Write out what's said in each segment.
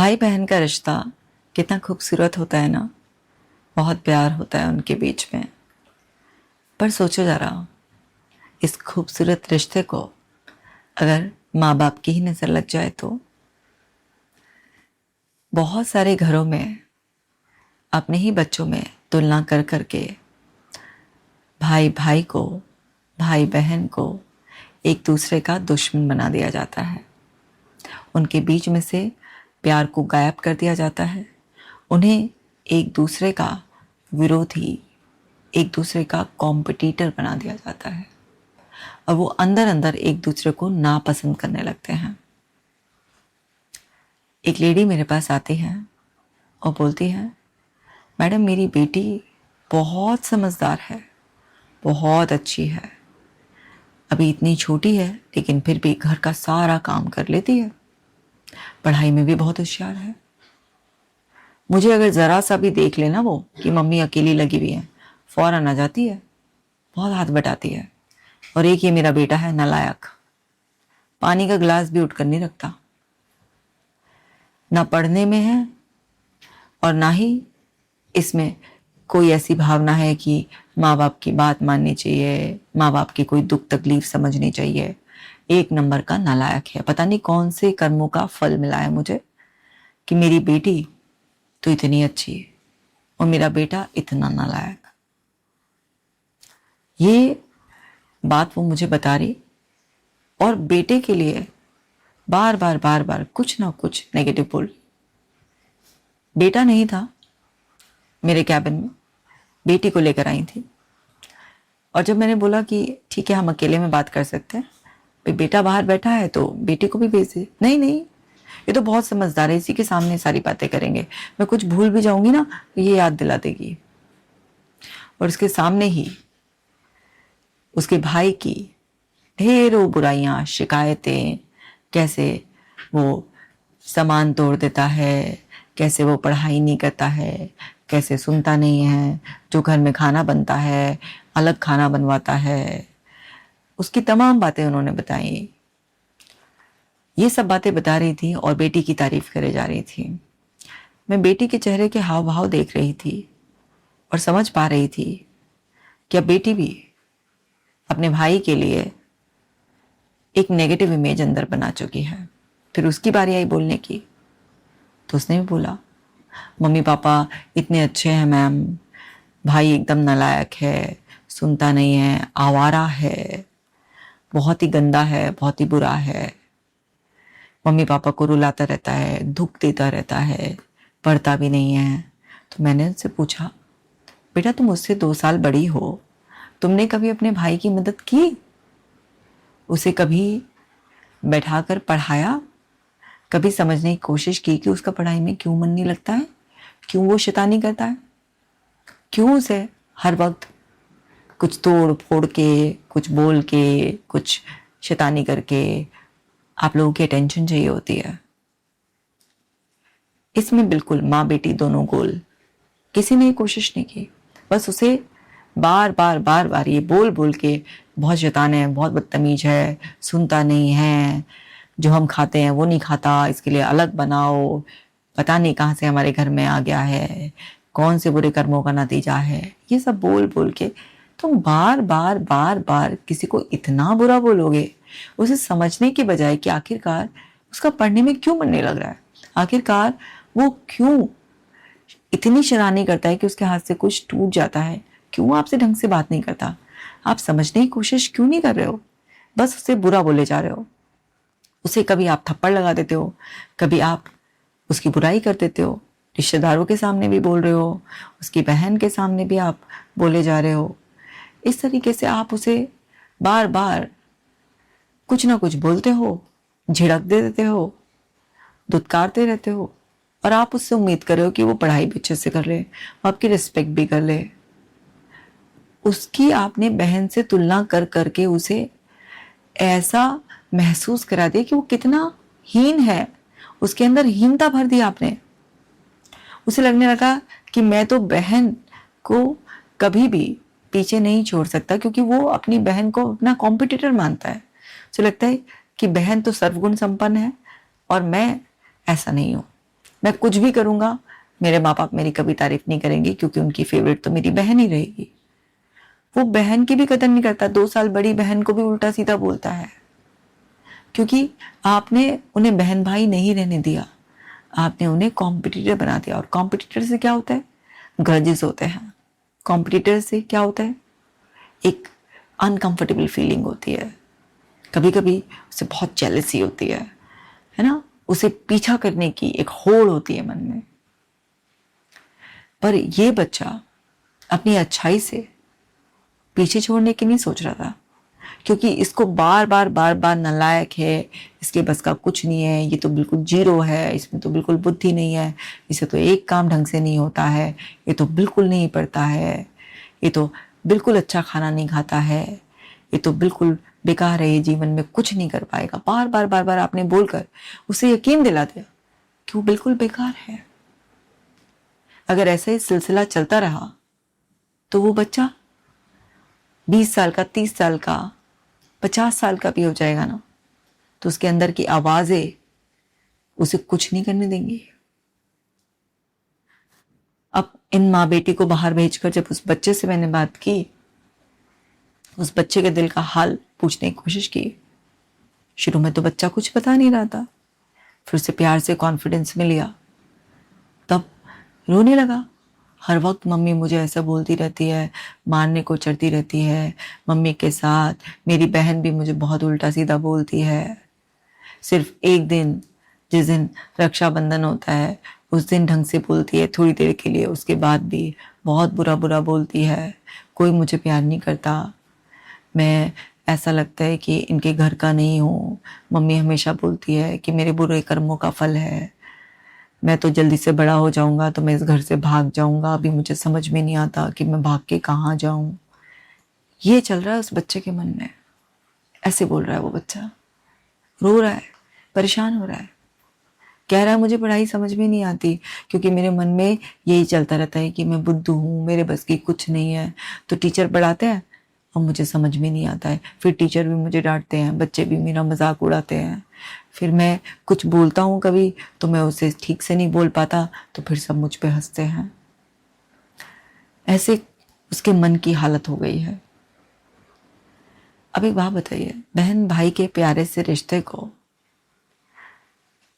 भाई बहन का रिश्ता कितना खूबसूरत होता है ना। बहुत प्यार होता है उनके बीच में। पर सोचो जरा, इस खूबसूरत रिश्ते को अगर माँ बाप की ही नजर लग जाए तो। बहुत सारे घरों में अपने ही बच्चों में तुलना कर करके भाई भाई को, भाई बहन को एक दूसरे का दुश्मन बना दिया जाता है। उनके बीच में से प्यार को गायब कर दिया जाता है। उन्हें एक दूसरे का विरोधी, एक दूसरे का कॉम्पिटिटर बना दिया जाता है और वो अंदर अंदर एक दूसरे को नापसंद करने लगते हैं। एक लेडी मेरे पास आती है और बोलती है, मैडम मेरी बेटी बहुत समझदार है, बहुत अच्छी है, अभी इतनी छोटी है लेकिन फिर भी घर का सारा काम कर लेती है, पढ़ाई में भी बहुत होशियार है। मुझे अगर ज़रा सा भी देख लेना वो कि मम्मी अकेली लगी हुई है, फौरन आ जाती है, बहुत हाथ बटाती है। और एक ये मेरा बेटा है नालायक, पानी का गिलास भी उठकर नहीं रखता, ना पढ़ने में है और ना ही इसमें कोई ऐसी भावना है कि माँ बाप की बात माननी चाहिए, माँ बाप की कोई दुख तकलीफ समझनी चाहिए। एक नंबर का नालायक है। पता नहीं कौन से कर्मों का फल मिला है मुझे कि मेरी बेटी तो इतनी अच्छी है और मेरा बेटा इतना नालायक। ये बात वो मुझे बता रही और बेटे के लिए बार बार कुछ ना कुछ नेगेटिव बोल रही। बेटा नहीं था मेरे कैबिन में, बेटी को लेकर आई थी। और जब मैंने बोला कि ठीक है हम अकेले में बात कर सकते हैं, भाई बेटा बाहर बैठा है तो बेटी को भी भेज दे। नहीं नहीं, ये तो बहुत समझदार है, इसी के सामने सारी बातें करेंगे, मैं कुछ भूल भी जाऊंगी ना तो ये याद दिला देगी। और उसके सामने ही उसके भाई की ढेरों बुराइयां, शिकायतें, कैसे वो सामान तोड़ देता है, कैसे वो पढ़ाई नहीं करता है, कैसे सुनता नहीं है, जो घर में खाना बनता है अलग खाना बनवाता है। उसकी तमाम बातें उन्होंने बताई। ये सब बातें बता रही थी और बेटी की तारीफ करे जा रही थी। मैं बेटी के चेहरे के हाव भाव देख रही थी और समझ पा रही थी कि अब बेटी भी अपने भाई के लिए एक नेगेटिव इमेज अंदर बना चुकी है। फिर उसकी बारी आई बोलने की तो उसने भी बोला, मम्मी पापा इतने अच्छे हैं मैम, भाई एकदम नालायक है, सुनता नहीं है, आवारा है, बहुत ही गंदा है, बहुत ही बुरा है, मम्मी पापा को रुलाता रहता है, दुख देता रहता है, पढ़ता भी नहीं है। तो मैंने उससे पूछा, बेटा तुम मुझसे 2 साल बड़ी हो, तुमने कभी अपने भाई की मदद की? उसे कभी बैठाकर पढ़ाया? कभी समझने की कोशिश की कि उसका पढ़ाई में क्यों मन नहीं लगता है, क्यों वो शैतानी करता है, क्यों उसे हर वक्त कुछ तोड़ फोड़ के, कुछ बोल के, कुछ शैतानी करके आप लोगों की अटेंशन चाहिए होती है? इसमें बिल्कुल माँ बेटी दोनों गोल, किसी ने कोशिश नहीं की। बस उसे बार बार ये बोल बोल के बहुत शैतान है, बहुत बदतमीज है, सुनता नहीं है, जो हम खाते हैं वो नहीं खाता, इसके लिए अलग बनाओ, पता नहीं कहाँ से हमारे घर में आ गया है, कौन से बुरे कर्मों का नतीजा है, ये सब बोल बोल के तुम बार बार किसी को इतना बुरा बोलोगे, उसे समझने की बजाय कि आखिरकार उसका पढ़ने में क्यों मन नहीं लग रहा है, आखिरकार वो क्यों इतनी शैतानी करता है कि उसके हाथ से कुछ टूट जाता है, क्यों आपसे ढंग से बात नहीं करता, आप समझने की कोशिश क्यों नहीं कर रहे हो, बस उसे बुरा बोले जा रहे हो। उसे कभी आप थप्पड़ लगा देते हो, कभी आप उसकी बुराई कर देते हो, रिश्तेदारों के सामने भी बोल रहे हो, उसकी बहन के सामने भी आप बोले जा रहे हो। इस तरीके से आप उसे बार बार कुछ ना कुछ बोलते हो, झिड़क दे देते हो, धुतकारते रहते हो और आप उससे उम्मीद कर रहे हो कि वो पढ़ाई भी अच्छे से कर ले, वो आपकी रिस्पेक्ट भी कर ले। उसकी आपने बहन से तुलना कर करके उसे ऐसा महसूस करा दिया कि वो कितना हीन है, उसके अंदर हीनता भर दी आपने। उसे लगने लगा कि मैं तो बहन को कभी भी पीछे नहीं छोड़ सकता, क्योंकि वो अपनी बहन को अपना कॉम्पिटिटर मानता है। उसे लगता है कि बहन तो सर्वगुण संपन्न है और मैं ऐसा नहीं हूं। मैं कुछ भी करूंगा, मेरे माँ बाप मेरी कभी तारीफ नहीं करेंगे, क्योंकि उनकी फेवरेट तो मेरी बहन ही रहेगी। वो बहन की भी कदर नहीं करता, 2 साल बड़ी बहन को भी उल्टा सीधा बोलता है, क्योंकि आपने उन्हें बहन भाई नहीं रहने दिया, आपने उन्हें कॉम्पिटिटर बना दिया। और कॉम्पिटिटर से क्या होता है? ग्रजेस होते हैं। कॉम्पिटिटर से क्या होता है? एक अनकंफर्टेबल फीलिंग होती है, कभी कभी उसे बहुत जेलसी होती है ना, उसे पीछा करने की एक होड़ होती है मन में। पर ये बच्चा अपनी अच्छाई से पीछे छोड़ने की नहीं सोच रहा था, क्योंकि इसको बार बार नालायक है, इसके बस का कुछ नहीं है, ये तो बिल्कुल जीरो है, इसमें तो बिल्कुल बुद्धि नहीं है, इसे तो एक काम ढंग से नहीं होता है, ये तो बिल्कुल नहीं पढ़ता है, ये तो बिल्कुल अच्छा खाना नहीं खाता है, ये तो बिल्कुल बेकार है, ये जीवन में कुछ नहीं कर पाएगा। बार बार आपने बोलकर उसे यकीन दिला दिया कि वो बिल्कुल बेकार है। अगर ऐसा ही सिलसिला चलता रहा तो वो बच्चा 20 साल का, 30 साल का, 50 साल का भी हो जाएगा ना, तो उसके अंदर की आवाजें उसे कुछ नहीं करने देंगी। अब इन माँ बेटी को बाहर भेजकर जब उस बच्चे से मैंने बात की, उस बच्चे के दिल का हाल पूछने की कोशिश की। शुरू में तो बच्चा कुछ बता नहीं रहा था, फिर उसे प्यार से कॉन्फिडेंस में लिया, तब रोने लगा। हर वक्त मम्मी मुझे ऐसा बोलती रहती है, मारने को चढ़ती रहती है, मम्मी के साथ मेरी बहन भी मुझे बहुत उल्टा सीधा बोलती है। सिर्फ एक दिन, जिस दिन रक्षाबंधन होता है, उस दिन ढंग से बोलती है थोड़ी देर के लिए, उसके बाद भी बहुत बुरा बुरा बोलती है। कोई मुझे प्यार नहीं करता, मैं ऐसा लगता है कि इनके घर का नहीं हूँ। मम्मी हमेशा बोलती है कि मेरे बुरे कर्मों का फल है, मैं तो जल्दी से बड़ा हो जाऊंगा तो मैं इस घर से भाग जाऊंगा, अभी मुझे समझ में नहीं आता कि मैं भाग के कहाँ जाऊं। ये चल रहा है उस बच्चे के मन में, ऐसे बोल रहा है वो बच्चा, रो रहा है, परेशान हो रहा है, कह रहा है मुझे पढ़ाई समझ में नहीं आती, क्योंकि मेरे मन में यही चलता रहता है कि मैं बुद्धू हूँ, मेरे बस की कुछ नहीं है। तो टीचर पढ़ाते हैं और मुझे समझ में नहीं आता है, फिर टीचर भी मुझे डांटते हैं, बच्चे भी मेरा मजाक उड़ाते हैं, फिर मैं कुछ बोलता हूँ कभी तो मैं उसे ठीक से नहीं बोल पाता, तो फिर सब मुझ पे हंसते हैं। ऐसे उसके मन की हालत हो गई है। अब एक बात बताइए, बहन भाई के प्यारे से रिश्ते को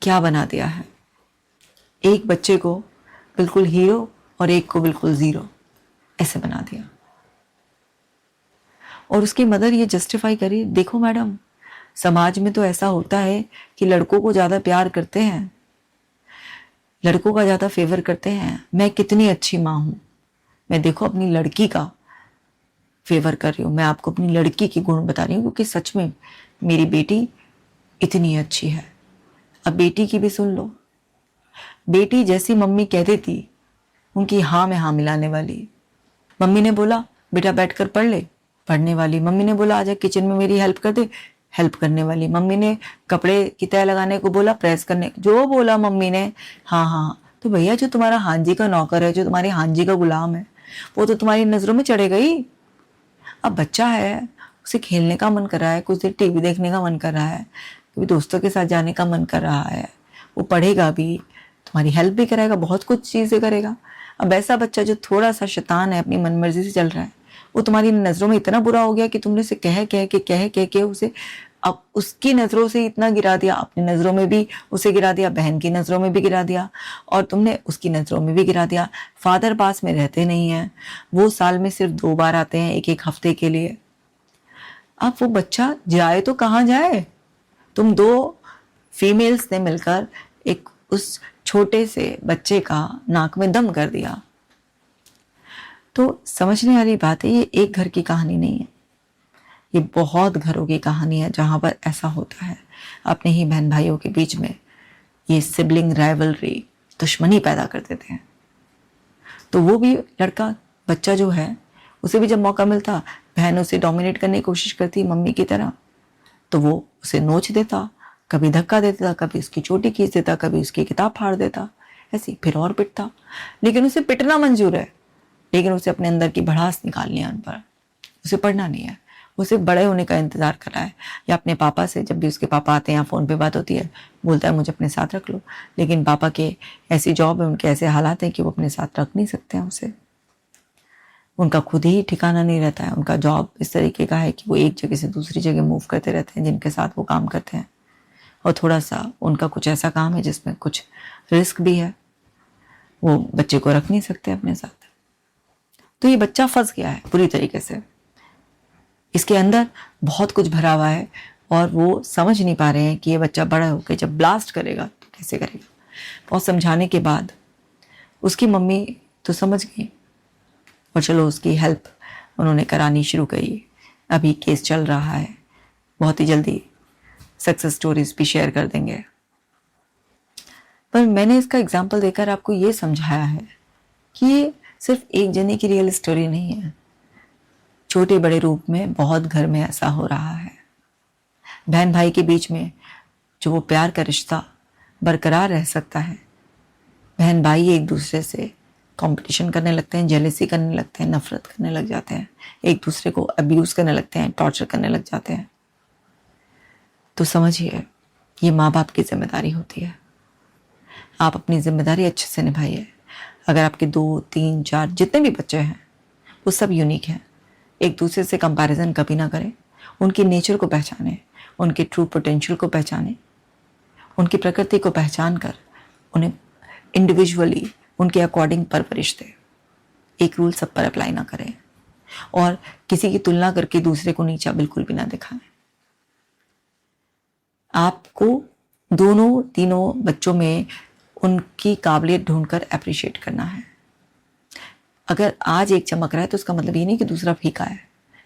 क्या बना दिया है? एक बच्चे को बिल्कुल हीरो और एक को बिल्कुल जीरो, ऐसे बना दिया। और उसकी मदर ये जस्टिफाई करी, देखो मैडम, समाज में तो ऐसा होता है कि लड़कों को ज्यादा प्यार करते हैं, लड़कों का ज्यादा फेवर करते हैं। मैं कितनी अच्छी माँ हूं, मैं देखो अपनी लड़की का फेवर कर रही हूँ, मैं आपको अपनी लड़की की गुण बता रही हूँ, क्योंकि सच में मेरी बेटी इतनी अच्छी है। अब बेटी की भी सुन लो, बेटी जैसी मम्मी कह देती, उनकी हाँ में हाँ मिलाने वाली। मम्मी ने बोला बेटा बैठकर पढ़ ले, पढ़ने वाली। मम्मी ने बोला आजा किचन में मेरी हेल्प कर दे, हेल्प करने वाली। मम्मी ने कपड़े की तह लगाने को बोला, प्रेस करने, जो बोला मम्मी ने हाँ हाँ। तो भैया जो तुम्हारा हांजी का नौकर है, जो तुम्हारी हांजी का गुलाम है, वो तो तुम्हारी नजरों में चढ़ेगा ही। अब बच्चा है, उसे खेलने का मन कर रहा है, कुछ देर टीवी देखने का मन कर रहा है, कभी दोस्तों के साथ जाने का मन कर रहा है, वो पढ़ेगा भी, तुम्हारी हेल्प भी करेगा, बहुत कुछ चीजें करेगा। अब ऐसा बच्चा जो थोड़ा सा शैतान है, अपनी मनमर्जी से चल रहा है, वो तुम्हारी नजरों में इतना बुरा हो गया कि तुमने उसे कह के उसे अब उसकी नजरों से इतना गिरा दिया, अपनी नजरों में भी उसे गिरा दिया, बहन की नजरों में भी गिरा दिया, और तुमने उसकी नजरों में भी गिरा दिया। फादर पास में रहते नहीं है, वो साल में सिर्फ 2 बार आते हैं, एक हफ्ते के लिए। अब वो बच्चा जाए तो कहाँ जाए? तुम 2 फीमेल्स ने मिलकर एक उस छोटे से बच्चे का नाक में दम कर दिया। तो समझने वाली बात है, ये एक घर की कहानी नहीं है, ये बहुत घरों की कहानी है जहां पर ऐसा होता है। अपने ही बहन भाइयों के बीच में ये सिबलिंग राइवलरी, दुश्मनी पैदा कर देते हैं। तो वो भी लड़का, बच्चा जो है, उसे भी जब मौका मिलता, बहन उसे डोमिनेट करने की कोशिश करती मम्मी की तरह, तो वो उसे नोच देता, कभी धक्का देता, कभी उसकी चोटी खींच देता, कभी उसकी किताब फाड़ देता, ऐसे फिर और पिटता। लेकिन उसे पिटना मंजूर है, लेकिन उसे अपने अंदर की भड़ास निकालनी है उन पर, उसे पढ़ना नहीं है। वो सिर्फ बड़े होने का इंतज़ार कर रहा है, या अपने पापा से जब भी उसके पापा आते हैं या फ़ोन पे बात होती है बोलता है मुझे अपने साथ रख लो, लेकिन पापा के ऐसी जॉब है, उनके ऐसे हालात हैं कि वो अपने साथ रख नहीं सकते हैं उसे। उनका खुद ही ठिकाना नहीं रहता है, उनका जॉब इस तरीके का है कि वो एक जगह से दूसरी जगह मूव करते रहते हैं जिनके साथ वो काम करते हैं, और थोड़ा सा उनका कुछ ऐसा काम है जिसमें कुछ रिस्क भी है, वो बच्चे को रख नहीं सकते अपने साथ। तो ये बच्चा फंस गया है पूरी तरीके से, इसके अंदर बहुत कुछ भरा हुआ है और वो समझ नहीं पा रहे हैं कि ये बच्चा बड़ा होकर जब ब्लास्ट करेगा तो कैसे करेगा। बहुत समझाने के बाद उसकी मम्मी तो समझ गई और चलो उसकी हेल्प उन्होंने करानी शुरू करी। अभी केस चल रहा है, बहुत ही जल्दी सक्सेस स्टोरीज भी शेयर कर देंगे। पर मैंने इसका एग्जाम्पल देकर आपको ये समझाया है कि ये सिर्फ एक जने की रियल स्टोरी नहीं है, छोटे बड़े रूप में बहुत घर में ऐसा हो रहा है। बहन भाई के बीच में जो वो प्यार का रिश्ता बरकरार रह सकता है, बहन भाई एक दूसरे से कंपटीशन करने लगते हैं, जेलेसी करने लगते हैं, नफरत करने लग जाते हैं, एक दूसरे को अब्यूज़ करने लगते हैं, टॉर्चर करने लग जाते हैं, तो समझिए ये माँ बाप की जिम्मेदारी होती है। आप अपनी जिम्मेदारी अच्छे से निभाइए। अगर आपके 2, 3, 4 जितने भी बच्चे हैं वो सब यूनिक हैं, एक दूसरे से कंपैरिजन कभी ना करें, उनकी नेचर को पहचानें, उनके ट्रू पोटेंशियल को पहचानें, उनकी प्रकृति को पहचान कर उन्हें इंडिविजुअली उनके अकॉर्डिंग परवरिश दें। एक रूल सब पर अप्लाई ना करें और किसी की तुलना करके दूसरे को नीचा बिल्कुल भी ना दिखाएं। आपको दोनों तीनों बच्चों में उनकी काबिलियत ढूंढकर अप्रिशिएट करना है। अगर आज एक चमक रहा है तो उसका मतलब ये नहीं कि दूसरा फीका है,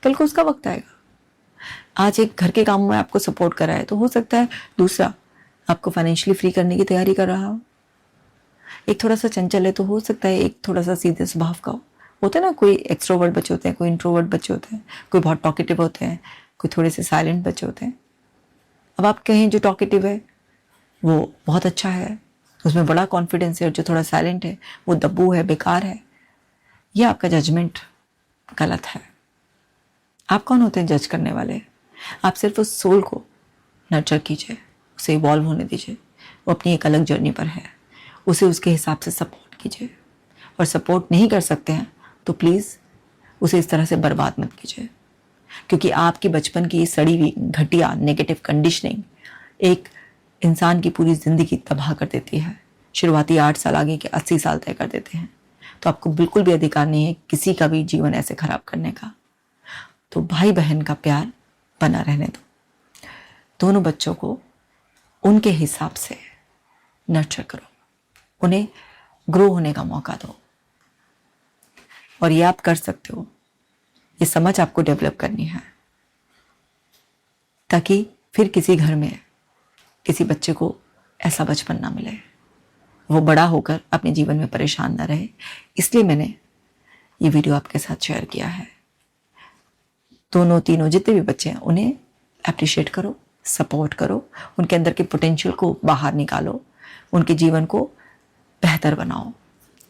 कल को उसका वक्त आएगा। आज एक घर के कामों में आपको सपोर्ट कर रहा है तो हो सकता है दूसरा आपको फाइनेंशियली फ्री करने की तैयारी कर रहा हो। एक थोड़ा सा चंचल है तो हो सकता है एक थोड़ा सा सीधे स्वभाव का हो। होता है ना, कोई एक्सट्रोवर्ट बच्चे होते हैं, कोई इंट्रोवर्ट बच्चे होते हैं, कोई बहुत टॉकेटिव होते हैं, कोई थोड़े से साइलेंट बच्चे होते हैं। अब आप कहें जो टॉकेटिव है वो बहुत अच्छा है, उसमें बड़ा कॉन्फिडेंस है, और जो थोड़ा साइलेंट है वो दब्बू है, बेकार है, ये आपका जजमेंट गलत है। आप कौन होते हैं जज करने वाले? आप सिर्फ उस सोल को नर्चर कीजिए, उसे इवॉल्व होने दीजिए। वो अपनी एक अलग जर्नी पर है, उसे उसके हिसाब से सपोर्ट कीजिए। और सपोर्ट नहीं कर सकते हैं तो प्लीज़ उसे इस तरह से बर्बाद मत कीजिए, क्योंकि आपकी बचपन की सड़ी हुई घटिया नेगेटिव कंडीशनिंग एक इंसान की पूरी ज़िंदगी तबाह कर देती है। शुरुआती 8 साल आगे के 80 साल तय कर देते हैं। तो आपको बिल्कुल भी अधिकार नहीं है किसी का भी जीवन ऐसे खराब करने का। तो भाई बहन का प्यार बना रहने दो, दोनों बच्चों को उनके हिसाब से नर्चर करो, उन्हें ग्रो होने का मौका दो। और ये आप कर सकते हो, ये समझ आपको डेवलप करनी है, ताकि फिर किसी घर में किसी बच्चे को ऐसा बचपन ना मिले, वो बड़ा होकर अपने जीवन में परेशान ना रहे। इसलिए मैंने ये वीडियो आपके साथ शेयर किया है। दोनों तीनों जितने भी बच्चे हैं उन्हें अप्रिशिएट करो, सपोर्ट करो, उनके अंदर के पोटेंशियल को बाहर निकालो, उनके जीवन को बेहतर बनाओ।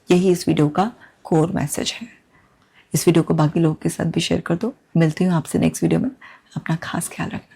यही इस वीडियो का कोर मैसेज है। इस वीडियो को बाकी लोगों के साथ भी शेयर कर दो। मिलती हूँ आपसे नेक्स्ट वीडियो में। अपना खास ख्याल रखना।